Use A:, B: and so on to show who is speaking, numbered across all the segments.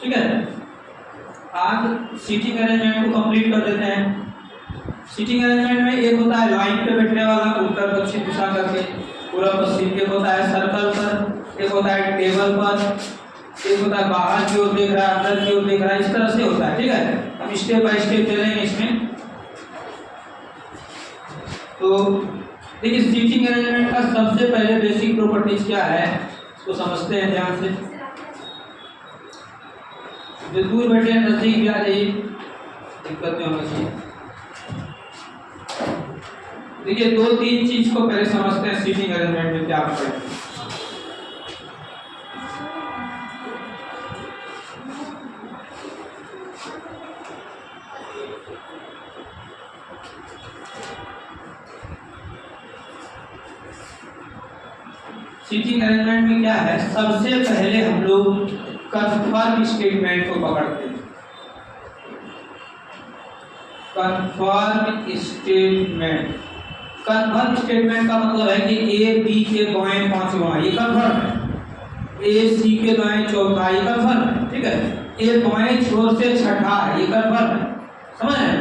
A: ठीक है। आज सीटिंग अरेंजमेंट को कंप्लीट कर देते हैं। सीटिंग अरेंजमेंट में एक होता है लाइन पे बैठने वाला, उत्तर दक्षिण दिशा करके पूरा पश्चिम, एक होता है सर्कल पर, एक होता है टेबल पर, एक होता है बाहर की ओर देख रहा है, अंदर की ओर देख रहा है, इस तरह से होता है। ठीक है, हम स्टेप बाय स्टेप चलेंगे इसमें। तो देखिए सीटिंग अरेंजमेंट का सबसे पहले बेसिक प्रॉपर्टीज क्या है उसको समझते हैं ध्यान से। जो दूर बैठे हैं नजदीक भी आ जाइए, दिक्कत नहीं होना चाहिए। देखिए दो तीन चीज को पहले समझते हैं सीटिंग अरेंजमेंट में क्या होता है। सीटिंग अरेंजमेंट में क्या है, सबसे पहले हम लोग कन्फर्म स्टेटमेंट को पकड़ते हैं। कन्फर्म स्टेटमेंट, कन्फर्म स्टेटमेंट का मतलब है कि ए बी के बाएं पांचवा ये कन्फर्म है, ए सी के दाएं चौथा ये कन्फर्म है। ठीक है, ए बाएं छोर से छठा है ये कन्फर्म है, समझ रहे हैं।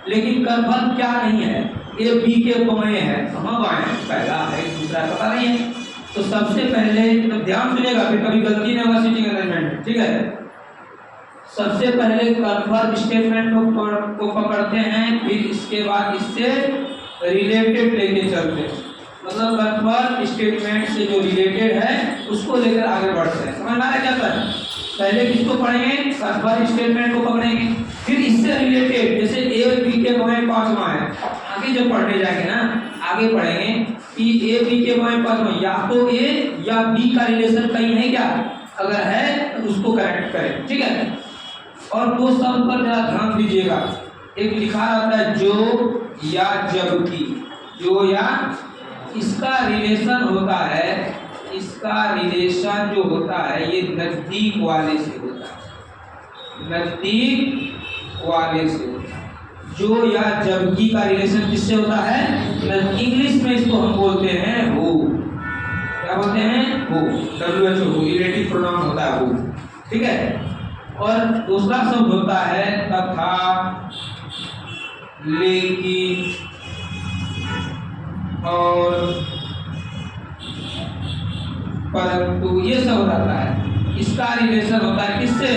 A: लेकिन कन्फर्म क्या नहीं है, ए बी के बाएं है, कहाँ बाएं, पहला है दूसरा पता नहीं है। तो सबसे पहले तो ध्यान सुनिएगा, फिर कभी गलती नहीं होगा सीटिंग अरेंजमेंट में। ठीक है, सबसे पहले कन्फर्म स्टेटमेंट को पकड़ते हैं, फिर इसके बाद इससे रिलेटेड लेके चलते हैं। मतलब कन्फर्म स्टेटमेंट से जो रिलेटेड है उसको लेकर आगे बढ़ते हैं। समझ में आ रहा है क्या सर? पहले किसको पढ़ेंगे, कन्फर्म स्टेटमेंट को पकड़ेंगे, फिर इससे रिलेटेड जैसे ए बी के बाएं पांचवा है, आगे जब पढ़ने जाएंगे ना आगे पढ़ेंगे कि ए बी के बाएं पांचवा या तो ए या बी का रिलेशन कहीं है क्या, अगर है तो उसको करेक्ट करें। ठीक है, और दो शब्द पर जरा ध्यान दीजिएगा, एक लिखा रहता है जो या जबकि, जो या इसका रिलेशन होता है, इसका रिलेशन जो होता है ये नजदीक वाले से होता है, नजदीक वाले से होता है। जो या जबकि का रिलेशन किससे होता है, इंग्लिश में इसको हम बोलते हैं हु। क्या बोलते हैं, हु, WHO, रिलेटिव प्रोनाउन होता है हु। ठीक है, और दूसरा शब्द होता है तथा, लेकिन, और परंतु, ये सब रहता है। इसका रिलेशन होता है किससे,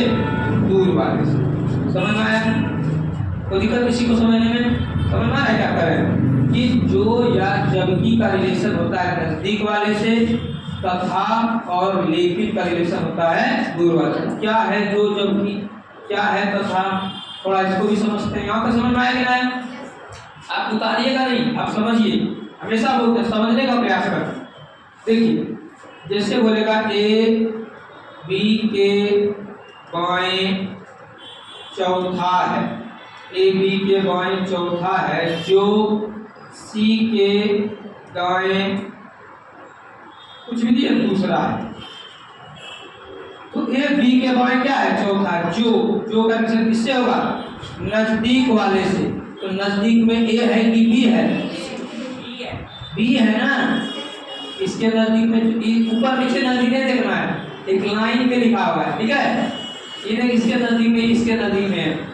A: दूर वाले से। समझ में आया? कोई दिक्कत किसी को समझने में? समझ में आया क्या करें कि जो या जबकि का रिलेशन होता है नजदीक वाले से, तथा और लेकिन का रिलेशन होता है दूर वाले से। क्या है जो जबकि, क्या है तथा, थोड़ा इसको भी समझते हैं। यहाँ तक समझ में आया कि नहीं? आप उतारिएगा नहीं, आप समझिए, हमेशा बोलते हैं समझने का प्रयास करें। देखिए जैसे बोलेगा ए बी के बाएं चौथा है, ए बी के बाएं चौथा है, जो सी के दाएं कुछ भी नहीं दूसरा है। तो ए बी के बाएं क्या है, चौथा है। जो का रिलेशन किससे होगा, नजदीक वाले से। तो नजदीक में ए है कि बी है, बी है ना। इसके नजदीक में ऊपर नीचे नजदीक नहीं देखना है, एक लाइन पे लिखा हुआ है। ठीक है, ये इसके नजदीक में, इसके नजदीक में है।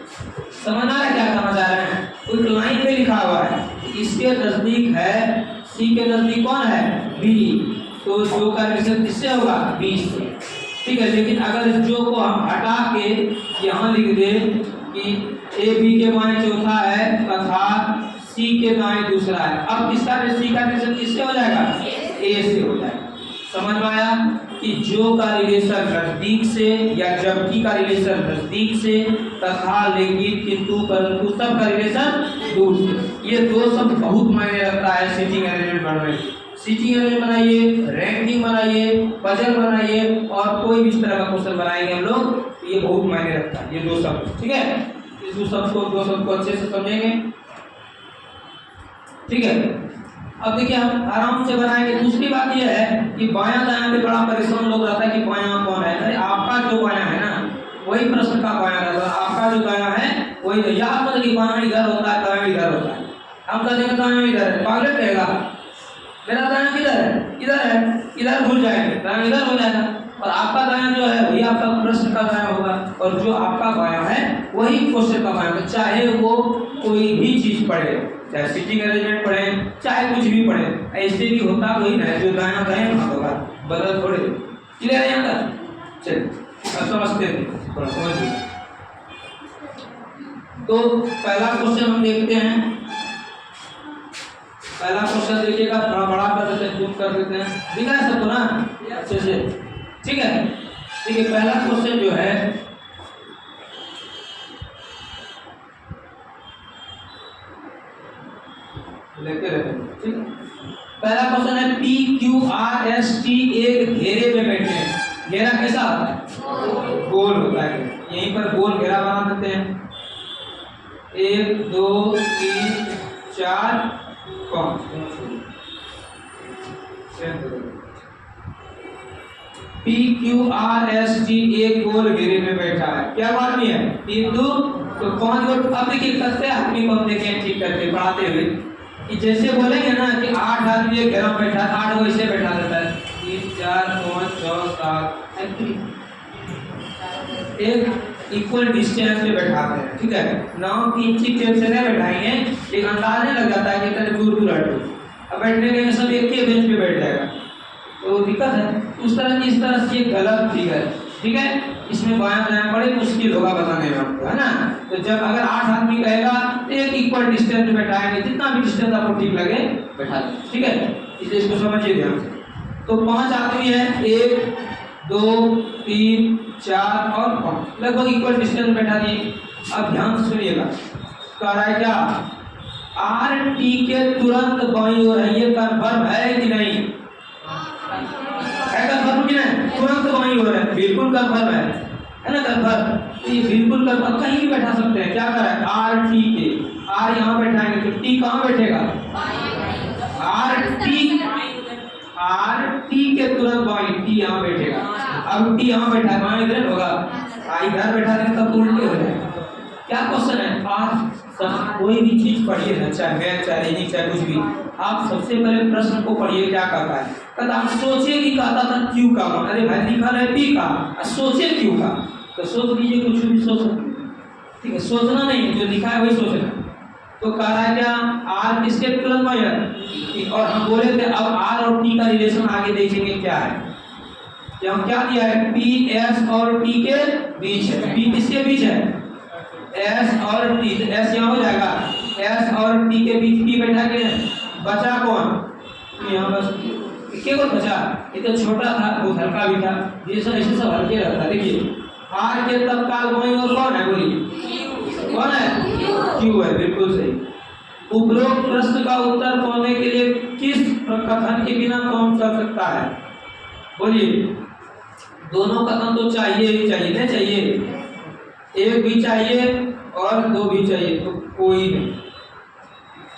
A: समझ आ रहा है क्या समझ आ रहा है? एक लाइन पे लिखा हुआ है, इसके नजदीक है, सी के नजदीक कौन है, बी। तो जो का रिलेशन किससे होगा, बी से। ठीक है, लेकिन अगर जो को हम हटा के यहाँ लिख दे कि ए बी के बाएं चौथा है तथा सी के दाएं दूसरा है, अब किसका, सी का रिलेशन किससे हो जाएगा, ए से हो जाएगा। समझ में आया कि जो का रिलेशन नजदीक से या जबकि का रिलेशन नजदीक से, तथा लेकिन किंतु परंतु सब का रिलेशन दूर से। ये दो शब्द बहुत मायने रखता है सीटिंग अरेंजमेंट बनाने में। सीटिंग अरेंजमेंट बनाइए, रैंकिंग बनाइए, पजल बनाइए, और कोई भी इस तरह का क्वेश्चन बनाएंगे हम लोग, ये बहुत मायने रखता है ये दो शब्द। ठीक है, इस दो शब्द को अच्छे से समझेंगे। ठीक है, अब देखिए हम आराम से बनाएंगे। दूसरी बात यह है कि बायां दायां पे बड़ा परेशान लोग रहता है कि बायां कौन है। अरे आपका जो बायां है ना वही प्रश्न का बायां रहता है, आपका जो दायां है वही। याद मत कि बायां इधर होता है दायां इधर होता है, हम कहते हैं दायां इधर है, पागल कहेगा मेरा दायां किधर है, इधर है, इधर भूल जाएंगे, दायां इधर हो जाएगा। और आपका दायां जो है वही आपका प्रश्न का दायां होगा, और और जो आपका बायां है वही क्वेश्चन का बायां है, चाहे वो कोई भी चीज पढ़े, चाहे सिटिंग अरेंजमेंट पढ़े, चाहे कुछ भी पढ़े, ऐसे भी होता वही ना, जो दायां दाएं होगा, बदल थोड़े। क्लियर है यहाँ तक? चलिए अब समझते हैं, थोड़ा समझिए। तो पहला क्वेश्चन हम देखते हैं। पहला क्वेश्चन देखिएगा, थोड़ा बड़ा कर देते हैं, जूम कर देते हैं, दिखा है सबको ना अच्छे से? ठीक है, देखिए पहला क्वेश्चन जो है लेते रहते हैं, ठीक है। पहला क्वेश्चन है P Q R S T एक घेरे में बैठे हैं। घेरा कैसा होता है? गोल होता है। यहीं पर गोल घेरा बना देते हैं, 1 2 3 4 5। P Q R S T एक गोल घेरे में बैठा है। क्या बात नहीं है? 3 2 तो 5 गोल। अब देखिए करते आदमी को हम देखें ठीक करके पढ़ाते हुए कि जैसे बोलेंगे ना कि 8 आदमी एक घेरा में बैठा है, 8 को ऐसे बैठा देता है, 3 4 5 6 7 एक इक्वल डिस्टेंस पे बैठाते हैं, ठीक है। नाव की इंची टेप से नहीं बैठाएंगे, एक अंदाजा लग जाता है कि कितने दूर दूर हटो। अब बैठने के सब एक ही बेंच पे बैठ जाएगा तो दिक्कत है। उस तरह की इस तरह से गलत ठीक है, ठीक है। इसमें बायां दायां बड़े मुश्किल होगा बताने में आपको, है ना। तो जब अगर 8 आदमी कहेगा तो एक इक्वल डिस्टेंस पे बैठाएंगे, जितना भी डिस्टेंस आपको ठीक लगे बैठा दें, ठीक है। इसलिए इसको समझिए ध्यान से। तो 5 आदमी है, 1 2 3 4 और 5 लगभग इक्वल डिस्टेंस बैठा दिए। अब ध्यान से सुनिएगा, कह रहा है क्या आर टी के तुरंत बाईं ओर है। ये कन्फर्म है कि नहीं? है कन्फर्म कि नहीं? तुरंत बाईं ओर है, बिल्कुल कन्फर्म है ना? कन्फर्म। तो ये बिल्कुल कन्फर्म, कहीं भी बैठा सकते हैं। क्या कर रहा है? आर टी के, आर यहाँ बैठाएंगे तो टी कहाँ बैठेगा? आर टी के तुरंत बाईं, टी यहाँ बैठेगा। अब टी यहाँ बैठा है, बाईं इधर होगा, इधर बैठा देंगे तब उल्टे हो जाएगा। क्या क्वेश्चन है? आप कोई भी चीज पढ़िए ना, चाहे मैथ चाहे रीजनिंग चाहे कुछ भी, आप सबसे पहले प्रश्न को पढ़िए। क्या कहता है? कहता हम सोचे कि कहता था क्यों का, अरे भाई लिखा है पी का, सोचे क्यों का, तो सोच लीजिए, कुछ भी सोच सकते, ठीक है। सोचना नहीं, जो लिखा है वही सोचना। तो कह रहा है क्या आर किसके तुरंत बाईं है? और हम बोले थे अब आर और टी का रिलेशन आगे देखेंगे क्या है। यहाँ क्या दिया है? पी एस और टी के बीच है। पी किसके बीच है? एस और टी। एस यहाँ हो जाएगा, एस और टी के बीच पी बैठा के बचा कौन? तो यहाँ बस केवल बचा, ये तो छोटा था, वो हल्का भी था, ये सब ऐसे सब हल्के रहता है। देखिए आर के तत्काल बाईं ओर कौन है? बोलिए कौन है? क्यू है, बिल्कुल सही। उपरोक्त प्रश्न का उत्तर पाने के लिए किस कथन के बिना कौन चल सकता है? बोलिए। दोनों कथन तो चाहिए ही चाहिए, नहीं चाहिए? एक भी चाहिए और दो भी चाहिए, तो कोई नहीं।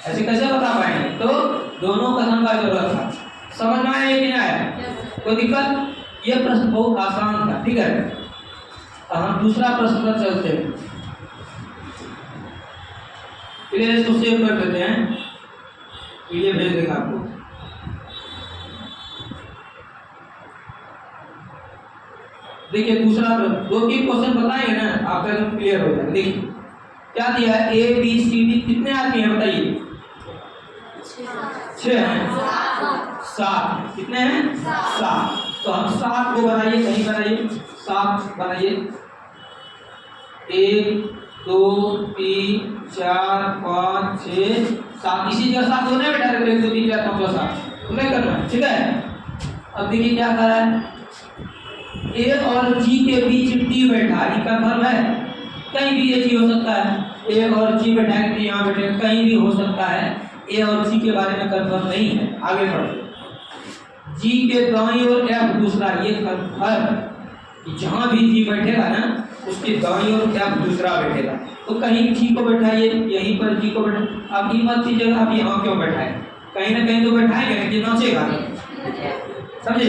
A: ऐसे कैसे बता पाएंगे? तो दोनों कथन का जरूरत था। समझ में आया कि नहीं आया? कोई दिक्कत? ये प्रश्न बहुत आसान था, ठीक है। तो हम दूसरा प्रश्न पर चलते हैं। फिर इसको सेव कर देते हैं, ये भेज देगा आपको। देखिए दूसरा प्रश्न, 2-3 क्वेश्चन बताएंगे ना, आपका एकदम क्लियर हो जाएगा। देखिए क्या दिया है? ए बी सी डी कितने आदमी हैं बताइए? 6 हैं, 7 कितने हैं? 7। तो हम 7 को बनाइए, कहीं बनाइए, 7 बनाइए। 1 2 3 4 5 6 7, इसी जगह 7 होने बैठा रहे, 1 2 3 4 5 7 तुम्हें करना है, ठीक है। अब देखिए क्या कर रहा है? ए और जी के बीच टी बैठा, ये कन्फर्म है? कहीं भी ये चीज हो सकता है। ए और जी बैठाएंगे तो यहाँ बैठे, कहीं भी हो सकता है। ए और जी के बारे में कन्फर्म नहीं है। आगे बढ़ो। जी के दाईं ओर एफ दूसरा, ये कन्फर्म कि जहां भी जी बैठेगा ना उसके दाईं ओर एफ दूसरा बैठेगा। तो कहीं जी को बैठाइए, यहीं पर जी को बैठा। अब ये मत कीजिएगा आप यहाँ क्यों बैठाए, कहीं ना कहीं तो बैठाएंगे कि नाचेगा, समझे?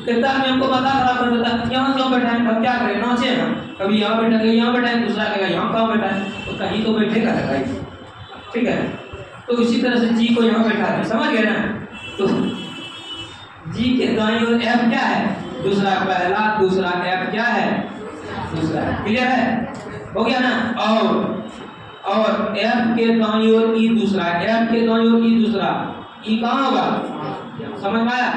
A: कितना में हमको पता खराब कर देता है, यहाँ क्यों बैठाएं, अब क्या करें, नाचे ना। कभी यहाँ बैठा, कहीं यहाँ बैठाएं, दूसरा कहेगा यहाँ क्यों बैठाएं, तो कहीं तो बैठेगा ना भाई, ठीक है। तो इसी तरह से जी को यहाँ बैठा दें, समझ गए ना। तो जी के दाईं ओर एफ क्या है? दूसरा, पहला दूसरा, एफ क्या है? दूसरा है। क्लियर है? हो गया ना? और F के दाईं ओर E दूसरा, F के दाईं ओर E दूसरा, E कहाँ होगा? समझ में आया?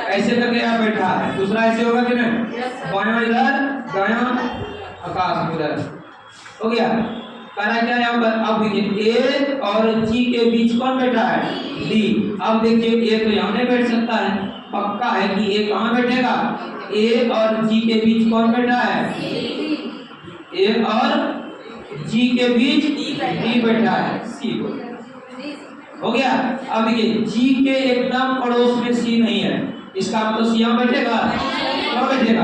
A: ऐसे करके आप बैठा है, दूसरा ऐसे होगा कि नहीं? बायां इधर, दायां आकाश उधर। हो गया? करा क्या यहाँ पर? अब देखिए A और G के बीच कौन बैठा है? D। अब देखिए A तो यहाँ नहीं बैठ सकता है, पक्का है कि A कहाँ बैठेगा? A और G के बीच कौन बैठा है? A और G के बीच D बैठा है, C हो गया। अब देखिए G के एकदम पड़ोस में C नहीं है, इसका मतलब C यहाँ बैठेगा? कहाँ बैठेगा?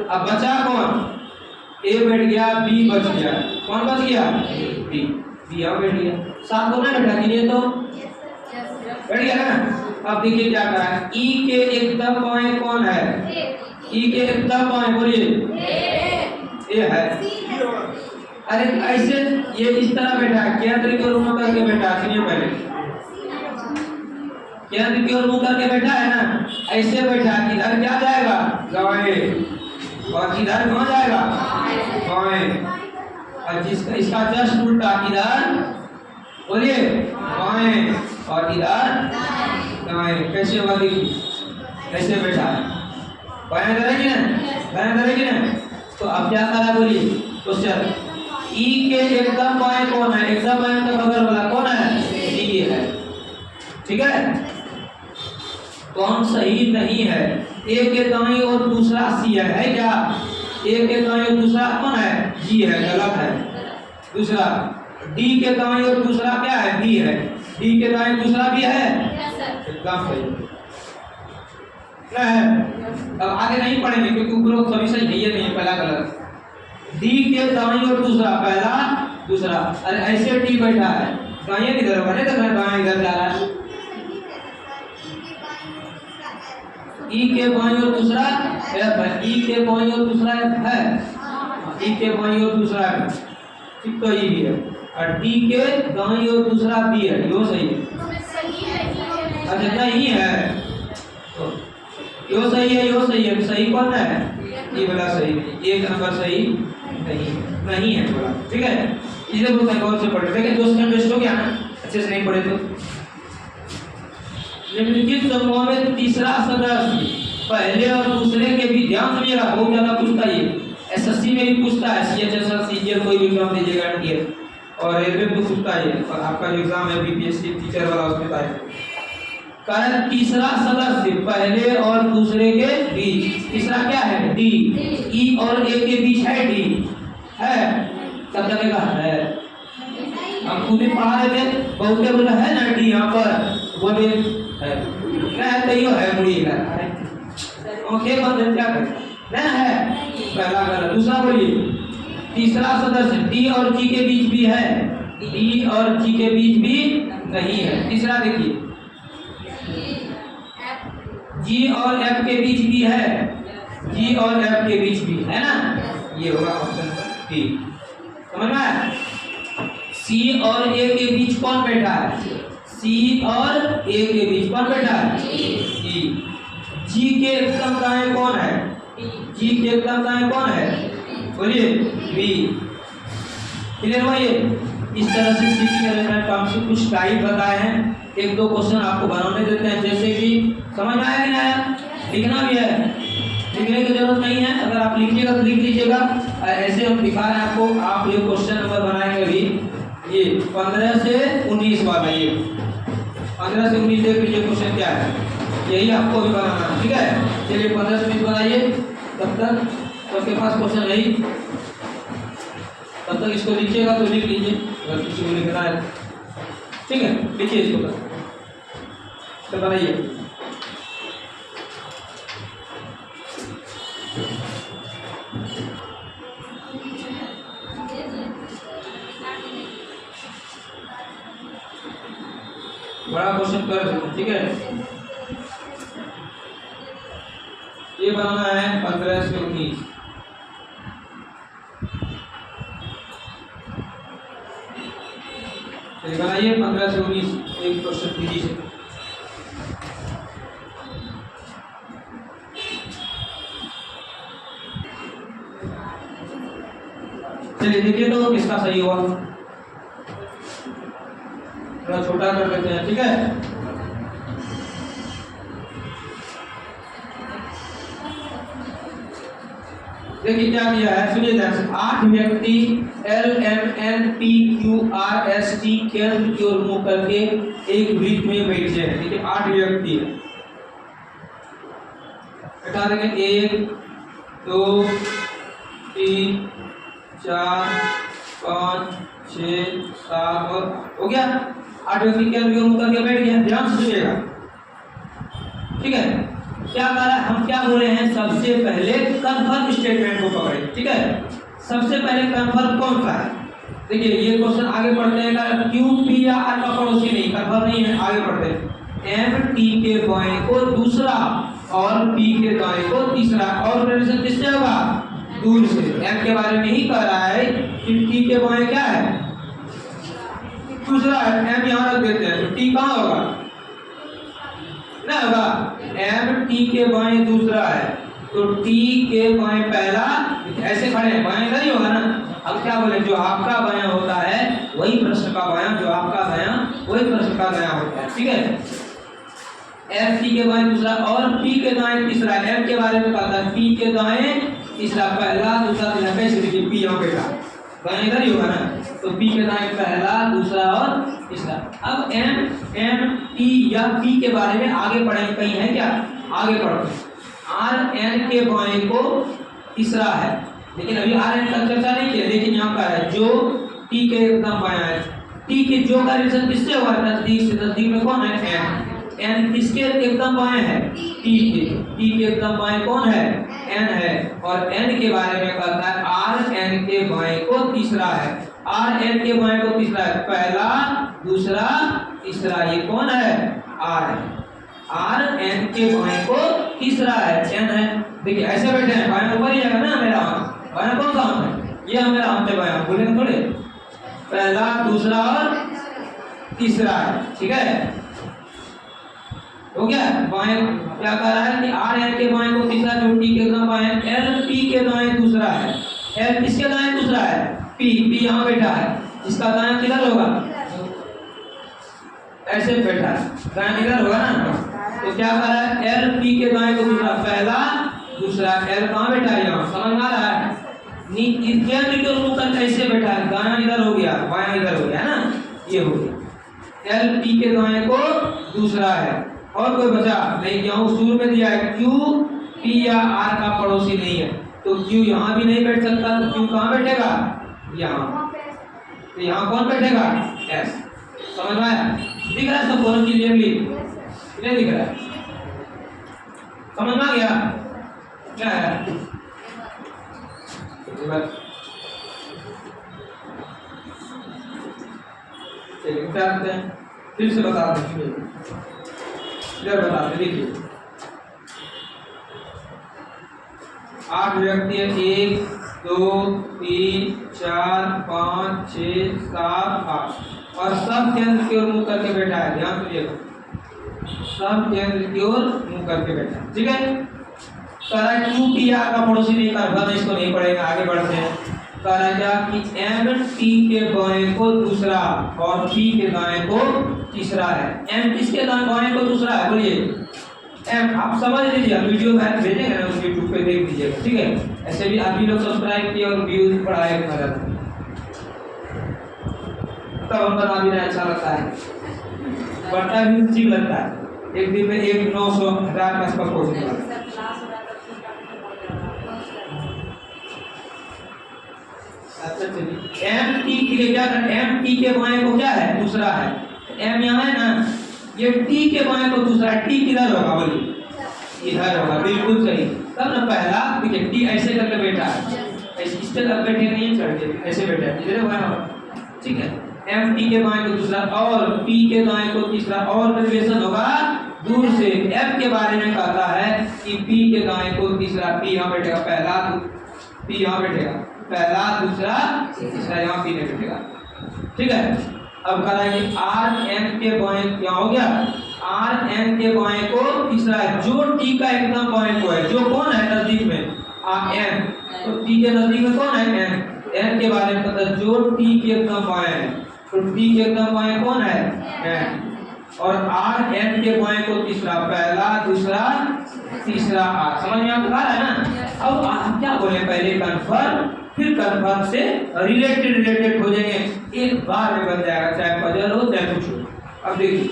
A: अब बचा कौन? A बैठ गया, B बच गया, कौन बच गया? B यहाँ बैठ गया, साथ को ना बैठा दीजिए तो बैठ गया ना। अब देखिए क्या करा है, E के एकदम बाएं कौन है? E के एकदम बाएं बोलिए A है। अरे ऐसे ये इस तरह बैठा है, केंद्र की ओर मुंह करके बैठा है, सुनिए पहले, केंद्र की ओर मुंह करके बैठा है ना, ऐसे बैठा है। इधर क्या जाएगा? दाएं, और इधर कहाँ जाएगा? बाएं। और जिसका इसका जस्ट उल्टा, इधर बोलिए बाएं और इधर दाएं। कैसे होगा? देखिए ऐसे बैठा है, बाएं करेंगे ना, दाएं करेंगे ना। तो अब क्या करा बोलिए क्वेश्चन, E के एकदम बाएं कौन है? एकदम बाएं का बगल वाला कौन है? D है, ठीक है? कौन सही नहीं है? A के दाईं और दूसरा C है क्या? A के दाईं और दूसरा कौन है? G है, गलत है। दूसरा D के दाईं और दूसरा क्या है? B है। D के दाईं दूसरा भी है, एकदम सही है। अब आगे नहीं पढ़ेंगे क्योंकि उपरोक्त सभी सही है, ये नहीं है, पहला गलत। D के दाईं और दूसरा, पहला दूसरा। अरे ऐसे D बैठा है, दाएं किधर होगा? नहीं देख रहे दाएं इधर जा रहा है। E के बाईं और दूसरा F है, E के बाईं और दूसरा F है, E के बाईं और दूसरा F, ठीक तो ये भी है। और D के दाईं और दूसरा B है, यो सही है। अच्छा नहीं है, तो यो सही है, यो सही है। सही कौन है? ये वाला सही, एक नंबर सही नहीं है बोला, ठीक है? इसे बहुत गौर से पढ़ रहे हैं, 2 सेकंड वेस्ट हो गया ना अच्छे से नहीं पढ़े तो। निम्नलिखित समूह में तीसरा सदस्य पहले और दूसरे के भी, ध्यान सुनिएगा, बहुत ज्यादा पूछता है ये, एसएससी में भी पूछता है, सीएचएसएल सीजीएल कोई भी एग्जाम दीजिएगा एनटीए, और रेलवे में तो पूछता है, और आपका जो एग्जाम है बीपीएससी टीचर वाला उसमें था। कारण तीसरा सदस्य पहले और दूसरे के बीच, तीसरा क्या है? डी। ई और ए के बीच है डी, है सब जगह है। हम खुद ही पढ़ा रहे थे, बहुत बोला है ना डी यहाँ पर, बोले है ना, तो यो है मुड़ी है, ओके बंद क्या कर ना है, पहला गलत। दूसरा बोलिए, तीसरा सदस्य डी और जी के बीच भी है, डी और जी के बीच भी नहीं है। तीसरा देखिए, G और F के बीच भी है, G और F के बीच भी है ना, ये होगा ऑप्शन डी। समझ में आया? C और A के बीच कौन बैठा है? C और A के बीच कौन बैठा है? E। G के एकदम दाएं कौन है? G के एकदम दाएं कौन है? बोलिए B। क्लियर हुआ? ये इस तरह से सीखने रिलेटेड काम से कुछ टाइप बताए हैं, 1-2 क्वेश्चन आपको बनाने देते हैं, जैसे कि समझ में आया कि नहीं आया? लिखना भी है, लिखने की जरूरत नहीं है, अगर आप लिखिएगा तो लिख लीजिएगा। ऐसे हम दिखा रहे हैं आपको, आप ये क्वेश्चन नंबर बनाएंगे अभी, ये 15 से 19 वाला, ये 15 से 19 देख लीजिए क्वेश्चन क्या है, यही आपको भी बनाना है, ठीक है? चलिए 15 से 20 बनाइए, तब तक सबके पास क्वेश्चन यही, तब तक इसको लिखिएगा तो लिख लीजिए, अगर किसी को लिखना है, ठीक है? लिखिए इसको, तो बनाइए। बड़ा क्वेश्चन कर सकते, ठीक है? ये बनाना है 15 से 19। बनाइए 15 से 19 एक क्वेश्चन कीजिए से। चलिए देखिए तो किसका सही हुआ, थोड़ा छोटा कर लेते हैं, ठीक है। देखिए क्या किया है, सुनिए ध्यान से। 8 व्यक्ति LMNPQRST केंद्र की ओर मुंह करके एक वृत्त में बैठे हैं। देखिए 8 व्यक्ति है, बैठा देंगे 1 2 3 4 5 6 7 और हो गया 8 व्यक्ति केंद्र की ओर मुंह करके बैठ गए। ध्यान से सुनिएगा, ठीक है। क्या कह रहा है, हम क्या बोले हैं, सबसे पहले कन्फर्म स्टेटमेंट को पकड़े, ठीक है। सबसे पहले कन्फर्म कौन सा है, देखिए ये क्वेश्चन आगे पढ़ते हैं। क्यू पी या आर का पड़ोसी नहीं, कन्फर्म नहीं है, आगे पढ़ते हैं। एम टी के बाएं को दूसरा और पी के दाएं को तीसरा, और रिलेशन किससे होगा, दूर से। एम के बारे में ही कह रहा है कि टी के बाएं क्या है, दूसरा है। एम यहाँ रख देते हैं तो टी कहाँ होगा, ना होगा। एम टी के बाएं दूसरा है तो टी के बाएं पहला, ऐसे खड़े हैं, बाएं इधर ही होगा ना। अब क्या बोले, जो आपका बायां होता है वही प्रश्न का बायां, जो आपका बायां वही प्रश्न का बायां होता है, ठीक है। एफ टी के बाएं दूसरा और पी के दाएं तीसरा। एम के बारे में कहता है पी के दाएं तीसरा, पहला दूसरा तीसरा। कैसे देखिए, पी यहाँ बेटा बाएं इधर ही होगा ना, तो पी के दाएं पहला दूसरा और तीसरा। अब एम टी या पी के बारे में आगे पढ़ेंगे, कहीं है क्या, आगे पढ़ते हैं। आर एन के बाएं को तीसरा है, लेकिन अभी आर एन का चर्चा नहीं किया, लेकिन यहाँ का है जो टी के एकदम बायां है। टी के जो का रिलेशन किससे हुआ, नजदीक से। नजदीक में कौन है, एन। एन किसके एकदम बाएं है, टी के एकदम बाएं कौन है, एन है। और एन के बारे में कहता है आर एन के बाएं को तीसरा है। आर एन के बाएं को तीसरा है, पहला दूसरा तीसरा, ये कौन है, आर है। आर एन के बाएं को तीसरा है, एन है। देखिए ऐसे बैठे हैं, बाएं ऊपर ही जाएगा ना, मेरा हाथ बायां कौन सा हाथ है, ये मेरा हाथ है बायां, बोलेंगे थोड़े, पहला दूसरा और तीसरा है, ठीक है। हो गया। बाएं क्या कह रहा है कि आर एन के बाएं को तीसरा, जो टी के एकदम बाएं। एल पी के दाएं दूसरा है। एल किसके दाएं दूसरा है, पी यहाँ बैठा है, इसका दाएं किधर होगा, ऐसे बैठा है, दाएं किधर होगा ना। तो क्या कह रहा है, एल पी के दाएं को दूसरा, पहला दूसरा। एल कहाँ बैठा है, यहाँ, समझ में आ रहा है। कैसे बैठा है, दायां इधर हो गया, बायां इधर हो गया ना, ये हो गया। एल पी के दाएं को दूसरा है, और कोई बचा नहीं, यहाँ शुरू में दिया है क्यू पी या आर का पड़ोसी नहीं है, तो क्यू यहाँ भी नहीं बैठ सकता, तो क्यू कहाँ बैठेगा, यहाँ। तो यहाँ कौन बैठेगा, एस। समझ में आया, दिख रहा है सब दोनों क्लियरली, नहीं दिख रहा है, समझ में आ गया क्या है। चलिए बताते हैं, फिर से बताते हैं, इधर बताते, देखिए 8 व्यक्ति है, 1 2 3 4 5 6 7 8, और सब केंद्र की ओर मुंह करके बैठा है। ध्यान सुनिएगा, सब केंद्र की ओर मुंह करके बैठा है, ठीक है। कह क्यू पी आर का पड़ोसी नहीं, कर इसको नहीं पढ़ेगा, आगे बढ़ते हैं। कह रहा क्या कि एम टी के बाएं को दूसरा और पी के दाएं को तीसरा है। एम किसके बाएं को दूसरा है, बोलिए एम। आप समझ लीजिए, वीडियो में भेजेंगे ना, यूट्यूब पे देख लीजिएगा, ठीक है। ऐसे भी आप भी लोग सब्सक्राइब किए और व्यूज बढ़ाए, तब हम बना भी रहे, अच्छा लगता है, बढ़ता भी ठीक लगता है। एक दिन में 1 900 1000 का स्पष्ट हो जाएगा। अच्छा चलिए, एम टी के लिए क्या करना, एम टी के बाएं को क्या है, दूसरा है। एम यहाँ है ना, ये टी के बाएं को दूसरा, टी किधर होगा, बोलिए इधर होगा, बिल्कुल सही। तब ना पहला, देखिए टी ऐसे करके बैठा है, इस तरह बैठे नहीं है, चढ़ के ऐसे बैठा है, इधर होगा, ठीक है। एम टी के बाएं को दूसरा और पी के दाएं को तीसरा, और रिलेशन होगा दूर से। एफ के बारे में कहता है कि पी के दाएं को तीसरा, पी यहाँ बैठेगा पहला, पी यहाँ बैठेगा पहला दूसरा तीसरा, यहाँ पी नहीं बैठेगा, ठीक है। अब कह रहा है कि आर एन के बाएं क्या हो गया, आर एन के बाएं को तीसरा है, जो टी का एकदम बाएं को है, जो कौन है नजदीक में, एन, तो टी के नजदीक में कौन है, एन। एन के बारे में पता जो टी के एकदम बाएं है, तो टी के एकदम बाएं कौन है? एन। और आर एन के बाएं को तीसरा, पहला दूसरा तीसरा आर। समझ में आ रहा है ना? अब आप क्या बोले, पहले कन्फर्म फिर कन्फर्म से रिलेटेड हो जाएंगे, एक बार में बन जाएगा, चाहे पजल हो चाहे कुछ हो। अब देखिए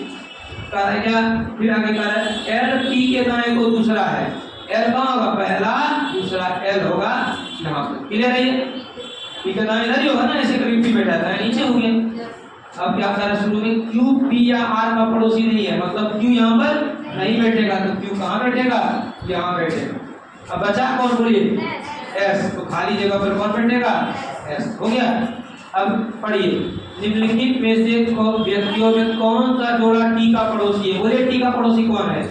A: कह रहा है क्या, फिर आगे कह रहा है एल टी के दाएं को दूसरा है, एल कहाँ होगा? पहला दूसरा, एल होगा यहाँ पर। क्लियर है? ये टी के दाएं इधर ही होगा ना, ऐसे करीब भी बैठा था, नीचे हो गया। अब क्या कर रहा है, शुरू में क्यू पी या आर का पड़ोसी नहीं है, मतलब क्यू यहाँ पर नहीं बैठेगा, तो क्यू कहाँ बैठेगा? यहाँ बैठेगा। अब बचा कौन, बोलिए? एस। तो खाली जगह पर कौन बैठेगा? एस। हो गया। अब पढ़िए, निम्नलिखित में से व्यक्तियों में कौन सा जोड़ा टी का पड़ोसी है? बोलिए टी का पड़ोसी कौन है?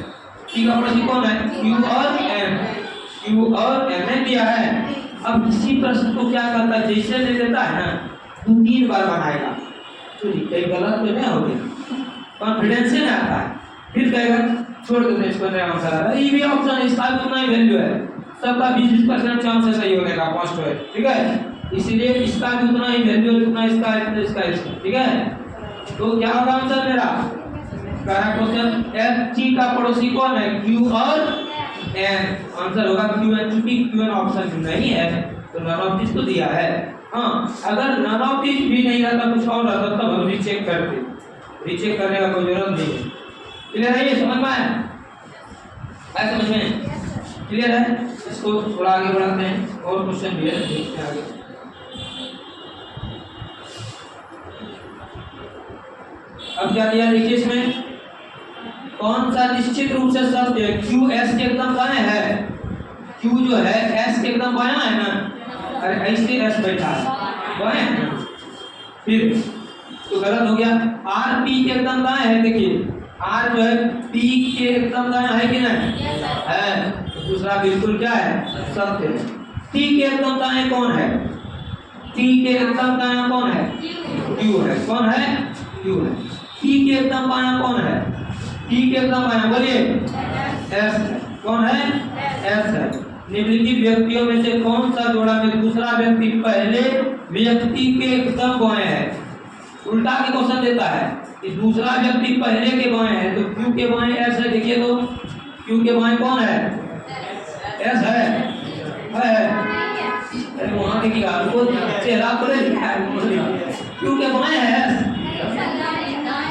A: टी का पड़ोसी कौन है? क्यू और एम। क्यू और एम ने दिया है। अब इसी प्रश्न को क्या करता है, जैसे ले लेता है ना, 2-3 बार बनाएगा, तो कहीं गलत तो नहीं हो गया, कॉन्फिडेंस से नहीं आता है, फिर कहेगा छोड़ देते इसको, नहीं आंसर आ रहा है, ये भी ऑप्शन इसका भी उतना ही वैल्यू है, सबका 20-20% चांस है सही होने का, कॉस्ट है, ठीक है? इसलिए इसका भी उतना ही वैल्यू है, उतना इसका है, इसका, ठीक है? तो क्या होगा आंसर मेरा? करेक्ट क्वेश्चन, एफ टी का पड़ोसी कौन है? क्यू और एन। आंसर होगा क्यू एन, क्योंकि क्यू एन ऑप्शन नहीं है, तो नन ऑफ दिस को दिया है। हाँ, अगर नन ऑफ दिस भी नहीं रहता, कुछ और रहता, तब हम रीचेक करते, रीचेक करने का कोई जरूरत नहीं है। क्लियर है? ये समझ में आया? समझ में क्लियर है? इसको थोड़ा आगे बढ़ाते हैं, और क्वेश्चन भी है, देखते हैं आगे। अब क्या दिया देखिए, इसमें कौन सा निश्चित रूप से सत्य है? क्यू एस के एकदम बाएं है, क्यू जो है एस के एकदम बायां है ना, अरे ऐसे एस बैठा है बाएं है ना, फिर तो गलत हो गया। आर पी के एकदम दाएं है, देखिए आर जो है पी के एकदम दाएं है कि नहीं है, तो दूसरा बिल्कुल क्या है? सत्य है। टी के एकदम दाएं कौन है? टी के एकदम दाएं कौन है? क्यू है। कौन है? क्यू है। टी के एकदम बायां कौन है? टी के एकदम बायां बोलिए एस है। कौन है? एस है। निम्नलिखित व्यक्तियों में से कौन सा जोड़ा में दूसरा व्यक्ति पहले व्यक्ति के एकदम बाएं है? उल्टा के क्वेश्चन देता है कि दूसरा व्यक्ति पहले के बाएं है, तो क्यू के बाएं एस है, देखिए तो क्यू के बाएं कौन है? एस है। अरे वहां देखिएगा, आपको चेहरा पर लिखा है, क्यू के बाएं है,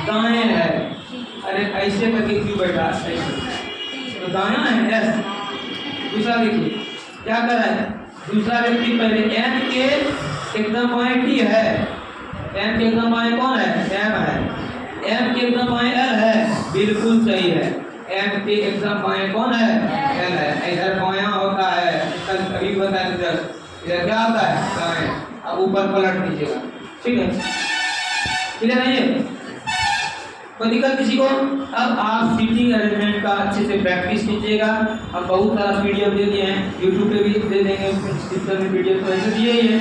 A: दाएं है। अरे ऐसे करके क्यू बैठा है, तो दायां है एस। दूसरा देखिए क्या कर रहा है, दूसरा व्यक्ति पहले एन के एकदम बाएं टी है, एम के एकदम बाएं कौन है? एम है। एम के एकदम बाएं एल है, बिल्कुल सही है। एम के एकदम बाएं कौन है? एल है। इधर बायां होता है, अभी बताया इधर क्या होता है? दाएं। अब ऊपर पलट दीजिएगा, ठीक है? क्लियर है? ये कोई दिक्कत किसी को? अब आप सीटिंग अरेंजमेंट का अच्छे से प्रैक्टिस कीजिएगा। हम बहुत सारा पीडीएफ दे दिए हैं, यूट्यूब पे भी दे देंगे, उसमें डिस्क्रिप्शन में पीडीएफ तो ऐसे दिए ही है,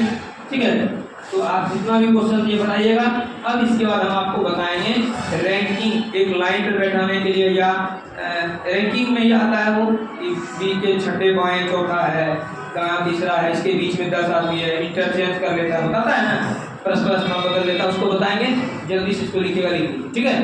A: ठीक है? तो आप जितना भी क्वेश्चन दिए बनाइएगा। अब इसके बाद हम आपको बताएंगे रैंकिंग, एक लाइन पर बैठाने के लिए, या रैंकिंग में ये आता है वो बी के छठे बाएं चौथा है, कहाँ तीसरा है, इसके बीच में 10 आदमी है, इंटरचेंज कर लेता है, बताता है ना, परस्पर स्थान बदल लेता है, उसको बताएंगे। जल्दी से इसको लिखिएगा, लिखिए, ठीक है?